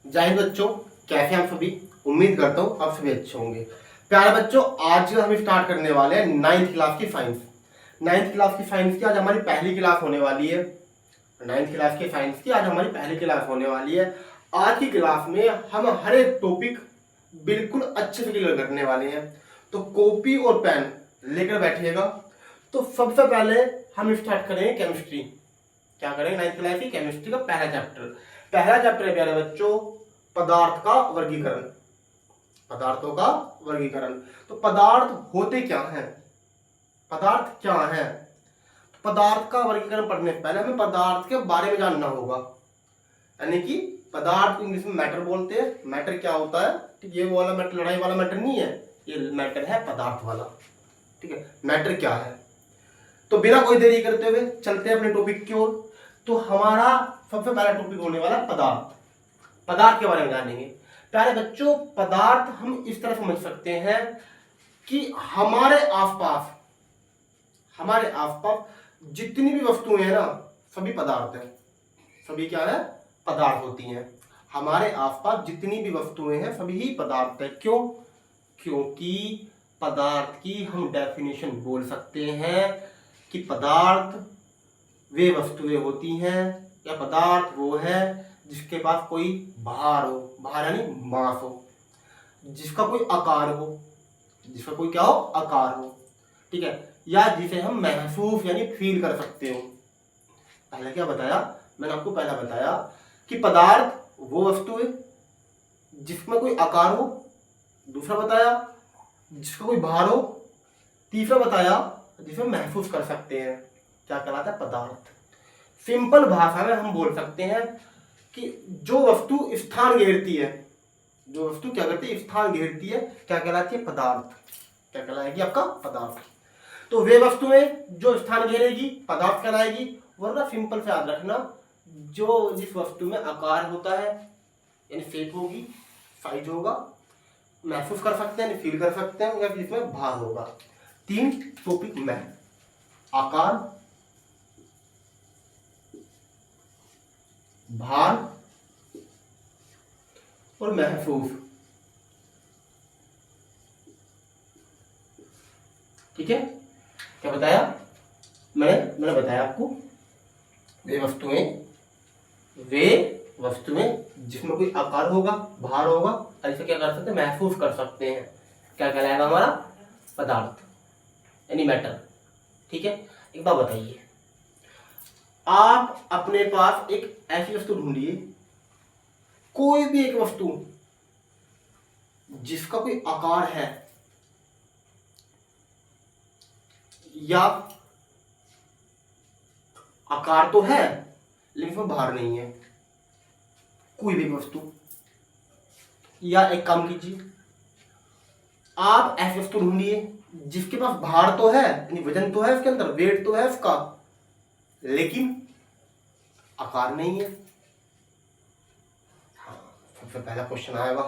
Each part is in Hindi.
जय हिंद बच्चों, कैसे हैं आप सभी। उम्मीद करता हूँ आप सभी अच्छे होंगे। प्यारे बच्चों, आज हम स्टार्ट करने वाले हैं 9th क्लास की साइंस। 9th क्लास की साइंस की आज हमारी पहली क्लास होने वाली है। 9th क्लास की साइंस की आज हमारी पहली क्लास होने वाली है। आज की क्लास में हम हर एक टॉपिक बिल्कुल अच्छे से क्लियर करने वाले हैं, तो कॉपी और पेन लेकर बैठिएगा। तो सबसे पहले हम स्टार्ट करेंगे केमिस्ट्री। क्या करेंगे? 9th क्लास की केमिस्ट्री का पहला चैप्टर है प्यारे बच्चों, पदार्थ का वर्गीकरण। पदार्थों का वर्गीकरण। तो पदार्थ होते क्या हैं, पदार्थ क्या है। पदार्थ का वर्गीकरण पढ़ने से पहले हमें पदार्थ के बारे में जानना होगा, यानी कि पदार्थ इंग्लिश में मैटर बोलते हैं। मैटर क्या होता है? ठीक, ये वाला मैटर लड़ाई वाला मैटर नहीं है, ये मैटर है पदार्थ वाला। ठीक है, मैटर क्या है। तो बिना कोई देरी करते हुए चलते हैं अपने टॉपिक की ओर। तो हमारा सबसे पहला टॉपिक होने वाला पदार्थ। पदार्थ के बारे में जानेंगे। प्यारे बच्चों, पदार्थ हम इस तरह समझ सकते हैं कि हमारे आसपास जितनी भी वस्तुएं हैं ना, सभी पदार्थ हैं। सभी क्या है? पदार्थ होती हैं। हमारे आसपास जितनी भी वस्तुएं हैं सभी ही पदार्थ है। क्यों? क्योंकि पदार्थ की हम डेफिनेशन बोल सकते हैं कि पदार्थ वे वस्तुएं होती हैं, या पदार्थ वो है जिसके पास कोई भार हो, भार यानी मास हो, जिसका कोई आकार हो, जिसका कोई क्या हो? आकार हो। ठीक है, या जिसे हम महसूस यानी फील कर सकते हो। पहले क्या बताया मैंने आपको? पहला बताया कि पदार्थ वो वस्तु है जिसमें कोई आकार हो, दूसरा बताया जिसका कोई भार हो, तीसरा बताया जिसे महसूस कर सकते हैं। क्या कहलाता है? पदार्थ। सिंपल भाषा में हम बोल सकते हैं कि जो वस्तु स्थान घेरती है, जो वस्तु क्या करती है? स्थान घेरती है, क्या कहलाती है? पदार्थ। क्या कहलाएगी? आपका पदार्थ। तो वे वस्तुएं जो स्थान घेरेगी पदार्थ कहलाएगी। वरना सिंपल से याद रखना, जो जिस वस्तु में आकार होता है यानी शेप होगी, साइज होगा, महसूस कर सकते हैं, फील कर सकते हैं, या जिसमें भार होगा। तीन टॉपिक में आकार, भार और महसूस। ठीक है, क्या बताया मैंने बताया आपको, वे वस्तुएं जिसमें कोई आकार होगा, भार होगा, ऐसे क्या कर सकते हैं? महसूस कर सकते हैं। क्या कहलाएगा? हमारा पदार्थ यानी मैटर। ठीक है, एक बात बताइए, आप अपने पास एक ऐसी वस्तु ढूंढिए, कोई भी एक वस्तु जिसका कोई आकार है या आकार तो है लेकिन उसमें भार नहीं है, कोई भी वस्तु। या एक काम कीजिए, आप ऐसी वस्तु ढूंढिए जिसके पास भार तो है यानी वजन तो है, उसके अंदर वेट तो है उसका, लेकिन आकार नहीं है। सबसे पहला क्वेश्चन आएगा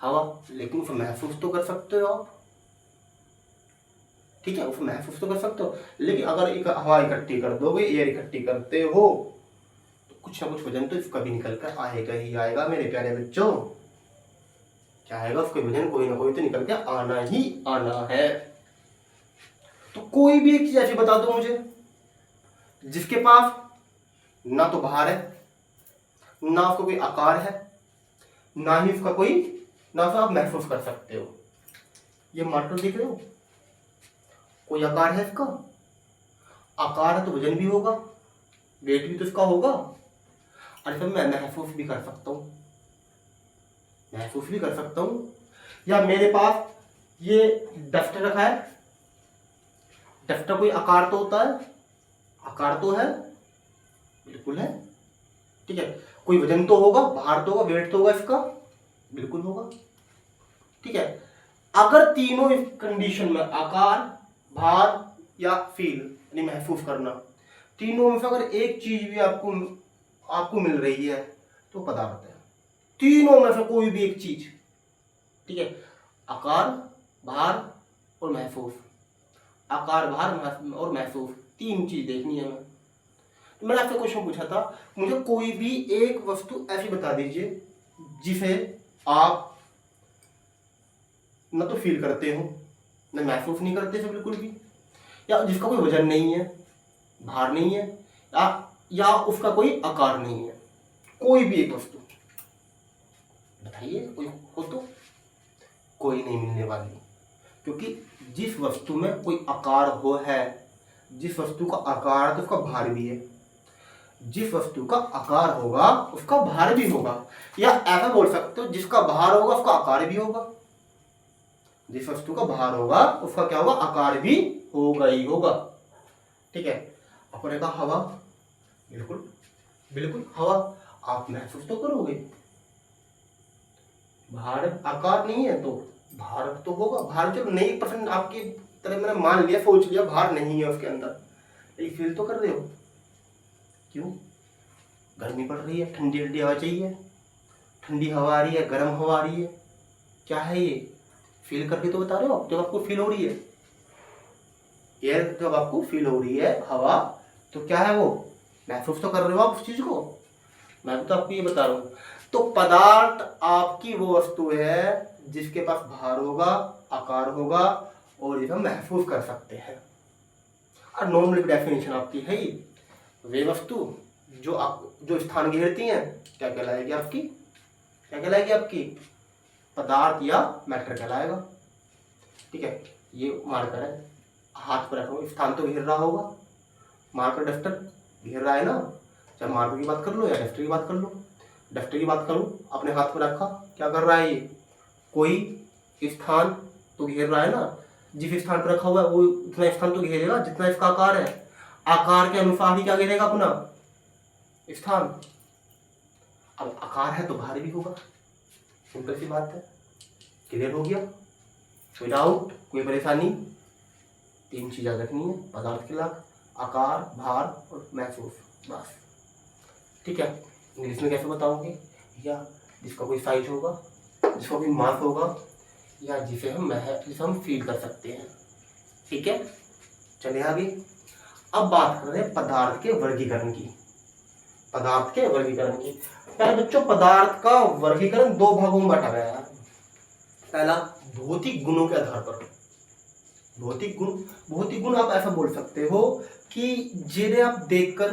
हवा, लेकिन उसे महसूस तो कर सकते हो आप। ठीक है, उसे महसूस तो कर सकते हो, लेकिन अगर एक हवा इकट्ठी कर दोगे, एयर इकट्ठी करते हो, तो कुछ ना कुछ वजन तो इसका भी निकल कर आएगा ही आएगा मेरे प्यारे बच्चों। क्या आएगा? उसके वजन कोई ना कोई तो निकल के आना ही आना है। तो कोई भी एक चीज ऐसी बता दो मुझे जिसके पास ना तो भार है, ना उसका कोई आकार है, ना ही उसका कोई, ना उसे आप महसूस कर सकते हो। ये मार्कर देख रहे हो? कोई आकार है इसका, आकार है तो वजन भी होगा, वेट भी तो इसका होगा, और इसे मैं महसूस भी कर सकता हूं। या मेरे पास ये डस्टर रखा है, डस्टर कोई आकार तो होता है, आकार तो है, बिल्कुल है। ठीक है, कोई वजन तो होगा, भार तो होगा, वेट तो होगा इसका, बिल्कुल होगा। ठीक है, अगर तीनों इस कंडीशन में आकार, भार या फील यानी महसूस करना, तीनों में से अगर एक चीज भी आपको मिल रही है तो पदार्थ है। तीनों में से कोई भी एक चीज। ठीक है, आकार, भार और महसूस, आकार, भार और महसूस, तीन चीज देखनी है हमें। तो मैंने आपसे क्वेश्चन पूछा था, मुझे कोई भी एक वस्तु ऐसी बता दीजिए जिसे आप न तो फील करते हो, न महसूस नहीं करते थे बिल्कुल भी, या जिसका कोई वजन नहीं है, भार नहीं है, या उसका कोई आकार नहीं है। कोई भी एक वस्तु बताइए, कोई हो तो। कोई नहीं मिलने वाली, क्योंकि जिस वस्तु में कोई आकार हो है, जिस वस्तु का आकार है तो उसका भार भी है, जिस वस्तु का आकार होगा उसका भार भी होगा, या ऐसा बोल सकते हो जिसका भार होगा उसका आकार भी होगा। जिस वस्तु का भार होगा उसका क्या होगा, आकार भी होगा ही होगा। ठीक है, अपने का हवा, बिल्कुल बिल्कुल हवा आप महसूस तो करोगे, भार आकार नहीं है तो भार तो होगा। भार जो नहीं पसंद आपकी तरह मैंने मान लिया, सोच लिया भार नहीं है उसके अंदर, लेकिन फील तो कर रहे हो। क्यों? गर्मी पड़ रही है, ठंडी ठंडी हवा चाहिए, ठंडी हवा आ रही है, गर्म हवा आ रही है, क्या है ये? फील करके तो बता रहे हो। जब आपको फील हो रही है एयर, जब आपको फील हो रही है हवा, तो क्या है वो, महसूस तो कर रहे हो आप उस चीज को। मैं तो आपको ये बता रहा हूँ। तो पदार्थ आपकी वो वस्तु है जिसके पास भार होगा, आकार होगा और जिसे हम महसूस कर सकते हैं। और नॉर्मल डेफिनेशन आपकी है ही, वे वस्तु जो स्थान घेरती हैं क्या कहलाएगी आपकी, क्या कहलाएगी आपकी, पदार्थ या मैटर कहलाएगा। ठीक है, ये मार्कर है, हाथ पर रखो, स्थान तो घेर रहा होगा, मार्कर डस्टर घेर रहा है ना, चाहे मार्कर की बात कर लो या डस्टर की बात कर लो। डस्टर की बात करूं, अपने हाथ पर रखा, क्या कर रहा है ये, कोई स्थान तो घेर रहा है ना, जिस स्थान पर रखा हुआ है वो उतना स्थान तो घेरेगा जितना इसका आकार है, आकार के अनुसार ही क्या घेरेगा अपना स्थान। अब आकार है तो भार भी होगा, सिंपल सी बात है। क्लियर हो गया? कोई डाउट, कोई परेशानी? 3 चीजें रखनी है पदार्थ के लाभ, आकार, भार और महसूस, बस। ठीक है, इंग्लिश में कैसे बताओगे, या जिसका कोई साइज होगा, जिसका कोई मास होगा, या जिसे हम फील कर सकते हैं। ठीक है, चलिए आगे। अब बात कर रहे हैं पदार्थ के वर्गीकरण की। पदार्थ के वर्गीकरण की, पहले बच्चों पदार्थ का वर्गीकरण 2 भागों में बांटा गया है। पहला भौतिक गुणों के आधार पर। भौतिक गुण आप ऐसा बोल सकते हो कि जिन्हें आप देखकर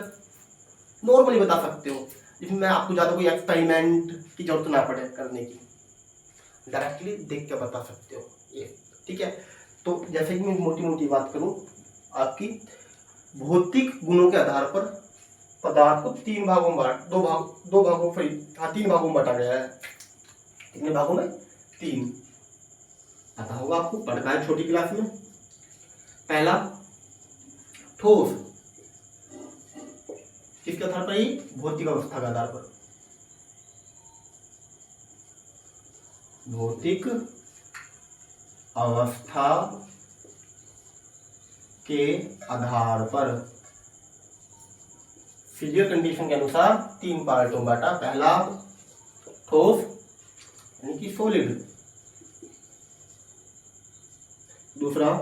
नॉर्मली बता सकते हो, जिसमें मैं आपको ज्यादा कोई एक्सपेरिमेंट की जरूरत ना पड़े करने की, डायरेक्टली देख के बता सकते हो ये। ठीक है, तो जैसे कि मैं मोटी मोटी बात करूं आपकी, भौतिक गुणों के आधार पर पदार्थ को 3 भागों में दो भागों 3 भागों में बांटा गया है। कितने भागों में? 3। पता होगा आपको, पढ़ा है छोटी क्लास में। पहला ठोस, किसके आधार पर? ही भौतिक अवस्था के आधार पर। भौतिक अवस्था के आधार पर फिजिकल कंडीशन के अनुसार 3 पार्टों में बांटा। पहला ठोस यानी कि सॉलिड, दूसरा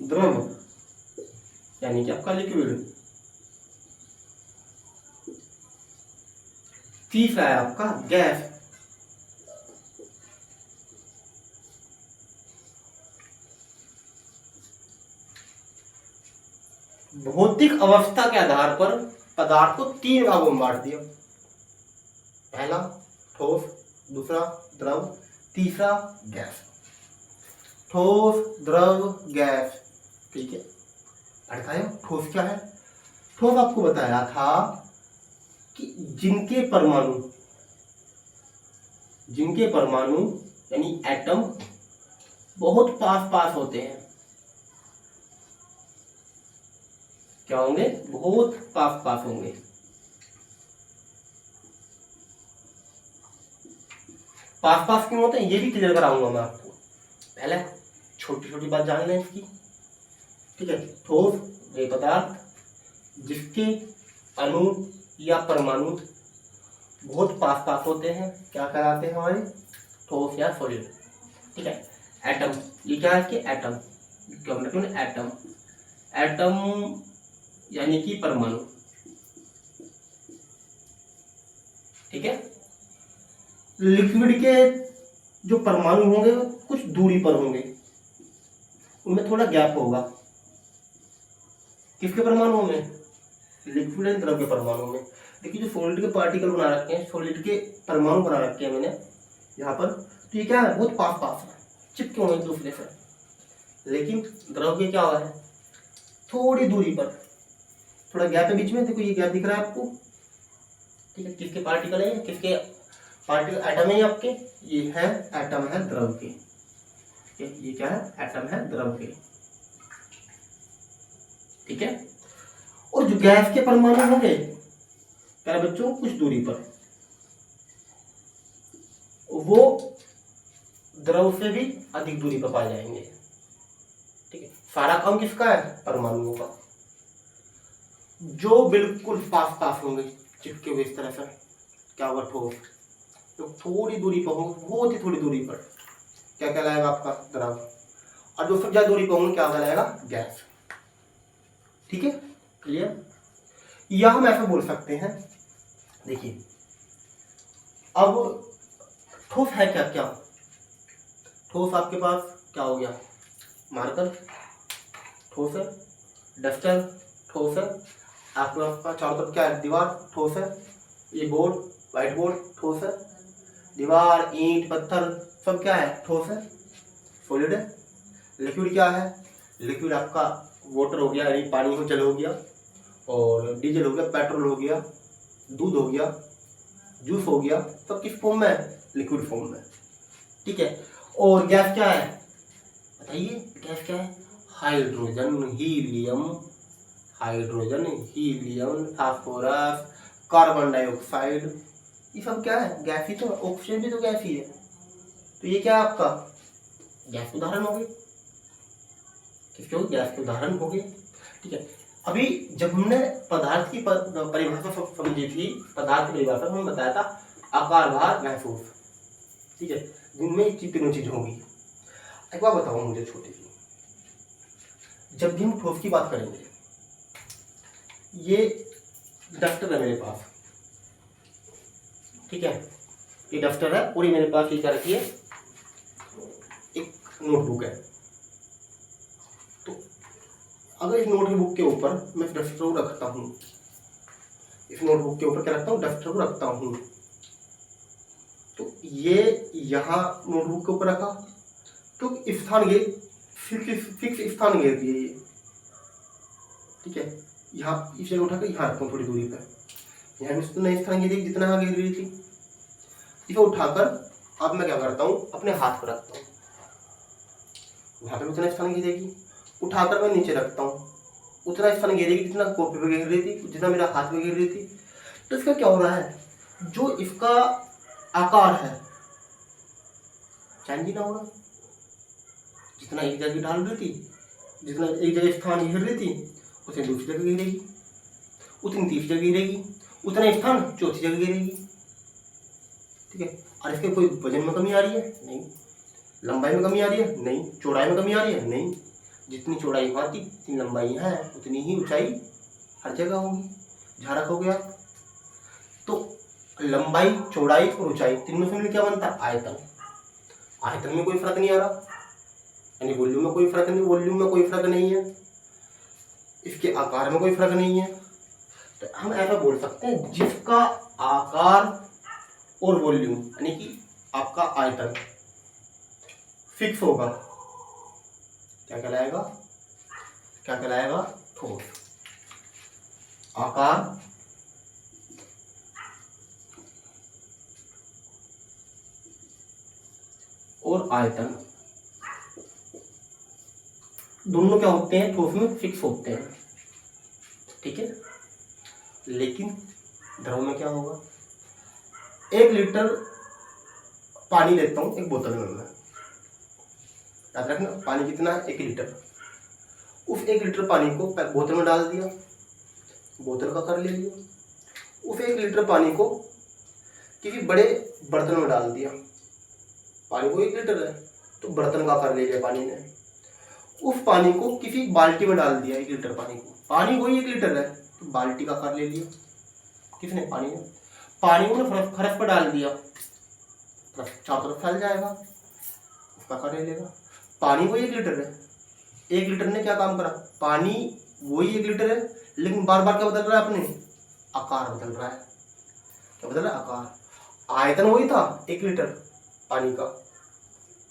द्रव यानी कि आपका लिक्विड, तीसरा है आपका गैस। भौतिक अवस्था के आधार पर पदार्थ को 3 भागों में बांट दिया। पहला ठोस, दूसरा द्रव, तीसरा गैस। ठोस, द्रव, गैस। ठीक है, पढ़ाया ठोस क्या है? ठोस आपको बताया था कि जिनके परमाणु यानी एटम बहुत पास पास होते हैं। क्या होंगे? बहुत पास पास होंगे। पास पास क्यों होते हैं ये भी क्लियर कराऊंगा मैं आपको। पहले छोटी छोटी बात जान लें इसकी। ठीक है, ठोस वे पदार्थ जिसके अणु या परमाणु बहुत पास पास होते हैं, क्या कहलाते हैं हमारे? ठोस या सॉलिड। ठीक है, एटम, ये क्या है कि एटम, एटम यानी कि परमाणु। ठीक है, लिक्विड के जो परमाणु होंगे वो कुछ दूरी पर होंगे, उनमें थोड़ा गैप होगा। किसके परमाणु में? लिक्विड एंड द्रव के परमाणु में। देखिए जो सॉलिड के पार्टिकल बना रखे हैं, सॉलिड के परमाणु बना रखे हैं मैंने यहाँ पर, तो ये क्या है, बहुत पास पास है, चिपके हुए एक दूसरे से। लेकिन द्रव के क्या हुआ है, थोड़ी दूरी पर, थोड़ा गैप है बीच में। देखो ये गैप दिख रहा है आपको, ठीक है। किसके पार्टिकल है, किसके पार्टिकल, एटम है आपके, ये है एटम है द्रव के। ये क्या है, एटम है द्रव के। ठीक है, और जो गैस के परमाणु होंगे प्यारे बच्चों कुछ दूरी पर, वो द्रव से भी अधिक दूरी पर पाए जाएंगे। ठीक है, सारा काम किसका है, परमाणुओं का। जो बिल्कुल पास पास होंगे, चिपके हुए इस तरह से, क्या होगा, ठोस। तो थोड़ी दूरी पर होंगे, बहुत ही थोड़ी दूरी पर, क्या कहलाएगा आपका, द्रव। और जो सबसे ज्यादा दूरी पर होंगे क्या कहलाएगा, गैस। ठीक है, क्लियर। या हम ऐसा बोल सकते हैं, देखिए अब ठोस है क्या, क्या ठोस आपके पास क्या हो गया, मार्कर ठोस है, डस्टर ठोस है, आपके पास चारों तरफ क्या है, दीवार ठोस है, ये बोर्ड व्हाइट बोर्ड ठोस है, दीवार ईंट पत्थर सब क्या है, ठोस है, सॉलिड है। लिक्विड क्या है, लिक्विड आपका वाटर हो गया, यानी पानी हो, जल हो गया, और डीजल हो गया, पेट्रोल हो गया, दूध हो गया, जूस हो गया, सब किस फॉर्म में है, लिक्विड फॉर्म में। ठीक है, और गैस क्या है, बताइए गैस क्या है, hydrogen helium, hydrogen helium phosphorus carbon dioxide, ये सब क्या है, गैस ही तो। ऑक्सीजन भी तो गैस ही है, तो ये क्या है आपका, गैस के उदाहरण हो गए। किसके हो, गैस के उदाहरण हो गए। ठीक है, अभी जब हमने पदार्थ की परिभाषा समझी थी, पदार्थ की परिभाषा हमने बताया था आकार, भार, महसूस। ठीक है, जिनमें तीनों चीज होंगी। एक बात बताओ मुझे छोटी सी, जब भी हम ठोस की बात करेंगे, ये डस्टर है मेरे पास, ठीक है, ये डस्टर है, पूरी मेरे पास ये क्या रखी है, एक नोटबुक है। तो अगर इस नोटबुक के ऊपर मैं डस्टर को रखता हूँ, इस नोटबुक के ऊपर क्या रखता हूँ, डस्टर को रखता हूँ, तो ये यहाँ नोटबुक के ऊपर रखा, तो स्थान ये फिक्स स्थान घेर दिए ये। ठीक है, यहाँ इसे उठाकर यहाँ रखता हूँ थोड़ी दूरी पर, यहाँ भी उतना स्थान घेरी जितना यहाँ घेर रही थी। इसे उठाकर अब मैं क्या करता हूँ, अपने हाथ पर रखता हूँ, वहाँ पर उतना स्थान घेरेगी। उठाकर मैं नीचे रखता हूँ, उतना स्थान घेरेगी जितना कॉपी पर घेर रही थी, जितना मेरा हाथ में घेर रही थी। तो इसका क्या हो रहा है, जो इसका आकार है चेंज ही ना होगा, जितना एक जगह डाल रही थी, जितना एक जगह स्थान घेर रही थी, उतनी दूसरी जगह घेरेगी, उतनी तीसरी जगह घेरेगी, उतना स्थान चौथी जगह घेरेगी। ठीक है, और इसके कोई वजन में कमी आ रही है, नहीं। लंबाई में कमी आ रही है, नहीं। चौड़ाई में कमी आ रही है, नहीं। जितनी चौड़ाई वहाँ थी, जितनी लंबाई है, उतनी ही ऊंचाई हर जगह होगी। ध्यान रखोगे आप। तो लंबाई, चौड़ाई और ऊंचाई तीनों से मिलकर क्या बनता है, आयतन। आयतन में कोई फर्क नहीं आ रहा, यानी वॉल्यूम में कोई फर्क नहीं, वॉल्यूम में कोई फर्क नहीं है, इसके आकार में कोई फर्क नहीं है। तो हम ऐसा बोल सकते हैं, जिसका आकार और वॉल्यूम यानी कि आपका आयतन फिक्स होगा, क्या कहलाएगा, क्या कहलाएगा, ठोस। आकार और आयतन दोनों क्या होते हैं, ठोस में फिक्स होते हैं। ठीक है, लेकिन द्रव में क्या होगा, 1 लीटर पानी लेता हूं एक बोतल में, मैं याद रखना, पानी कितना है, 1 लीटर। उस 1 लीटर पानी को बोतल में डाल दिया, बोतल का आकार ले लिया। उस 1 लीटर पानी को किसी बड़े बर्तन में डाल दिया, पानी को 1 लीटर है तो बर्तन का आकार ले लिया पानी ने। उस पानी को किसी बाल्टी में डाल दिया, 1 लीटर पानी को, पानी वही 1 लीटर है तो बाल्टी का आकार ले लिया किसने, पानी ने। पानी को ना फर्श पर डाल दिया, चारों तरफ फैल जाएगा, उसका आकार ले लेगा। पानी वही 1 लीटर है, 1 लीटर ने क्या काम करा, पानी वही 1 लीटर है लेकिन बार बार क्या बदल रहा है, अपने आकार बदल रहा है। क्या बदल रहा है, आकार। आयतन वही था 1 लीटर पानी का,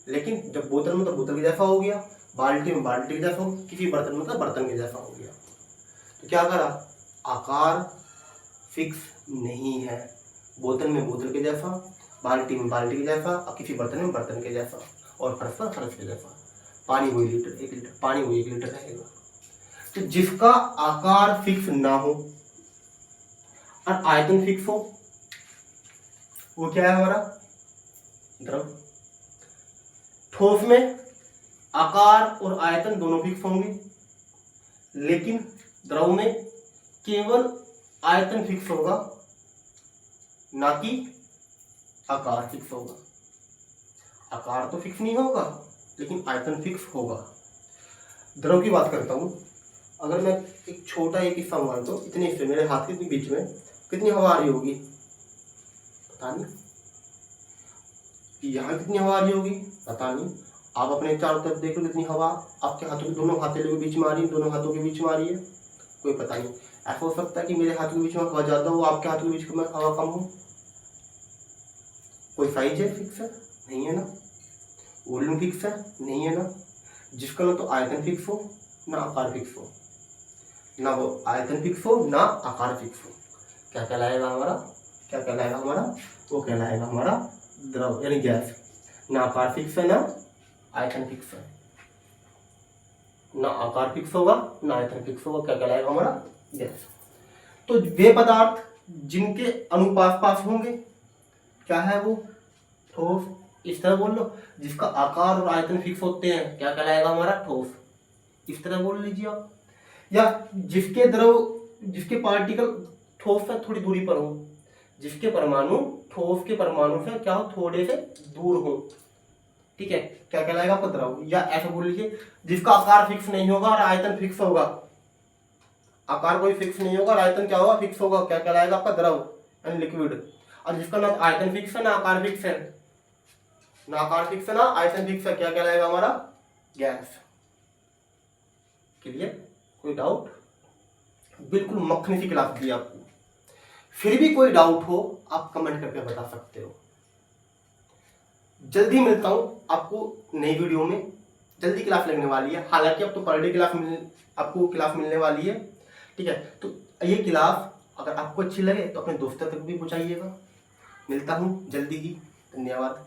लेकिन जब बोतल में तो बोतल के जैसा हो गया, बाल्टी में बाल्टी के जैसा हो, किसी बर्तन में तो बर्तन के जैसा हो गया। तो क्या करा, आकार फिक्स नहीं है, बोतल में बोतल के जैसा, बाल्टी में बाल्टी के जैसा, और किसी बर्तन में बर्तन के जैसा, और फर्श पर फर्श के जैसा। पानी वही 1 लीटर, पानी वही 1 लीटर रहेगा। तो जिसका आकार फिक्स ना हो और आयतन फिक्स हो, वो क्या है हमारा, द्रव। ठोस में आकार और आयतन दोनों फिक्स होंगे, लेकिन द्रव में केवल आयतन फिक्स होगा, ना कि आकार फिक्स होगा। आकार तो फिक्स नहीं होगा लेकिन आयतन फिक्स होगा। द्रव की बात करता हूं, अगर मैं एक छोटा एक हिस्सा मान दो, इतने हिस्से मेरे हाथ के बीच में कितनी हवा आ रही होगी, पता नहीं। यहाँ कितनी हवा आ रही होगी, पता नहीं। आप अपने चारों तरफ देख लो कितनी हवा आपके हाथों के, दोनों हथेलियों के बीच में आ रही है, दोनों हाथों के बीच में आ रही है, कोई पता नहीं। ऐसा हो सकता है कि मेरे हाथों के बीच में हवा ज्यादा हो, आपके हाथों के बीच में हवा कम हो। कोई साइज है फिक्स है, नहीं है ना। वॉल्यूम फिक्स है, नहीं है ना। जिसका ना तो आयतन फिक्स हो ना आकार फिक्स हो, ना वो आयतन फिक्स हो ना आकार फिक्स हो, क्या कहलाएगा हमारा, क्या कहलाएगा हमारा, वो कहलाएगा हमारा द्रव यानी गैस। ना आकार फिक्स है ना आयतन फिक्स है, ना आकार फिक्स होगा ना आयतन फिक्स होगा, क्या कहलाएगा हमारा गैस। तो वे पदार्थ जिनके अनुपात पास होंगे, क्या है वो, ठोस। इस तरह बोल लो, जिसका आकार और आयतन फिक्स होते हैं, क्या कहलाएगा हमारा ठोस। इस तरह बोल लीजिए आप। या जिसके द्रव, जिसके पार्टिकल ठोस से थोड़ी दूरी पर हो, जिसके परमाणु ठोस के परमाणु से क्या हो, थोड़े से दूर हो, ठीक है, क्या कहलाएगा आपका द्रव। या ऐसा बोल लीजिए, जिसका आकार फिक्स नहीं होगा और आयतन फिक्स होगा, आकार कोई फिक्स नहीं होगा और आयतन क्या होगा, फिक्स होगा, क्या कहलाएगा आपका द्रव यानी लिक्विड। और जिसका ना आयतन फिक्स है ना आकार फिक्स है, ना आकार फिक्स है ना आयतन फिक्स है, क्या कहलाएगा हमारा गैस। क्लियर, कोई डाउट। बिल्कुल मक्खनी सी क्लास दी आपको, फिर भी कोई डाउट हो आप कमेंट करके बता सकते हो। जल्दी मिलता हूं आपको नई वीडियो में, जल्दी क्लास लगने वाली है। हालांकि अब तो पर डे क्लास आपको क्लास मिलने वाली है, ठीक है। तो ये क्लास अगर आपको अच्छी लगे तो अपने दोस्तों तक भी पहुंचाइएगा। मिलता हूं जल्दी ही, धन्यवाद।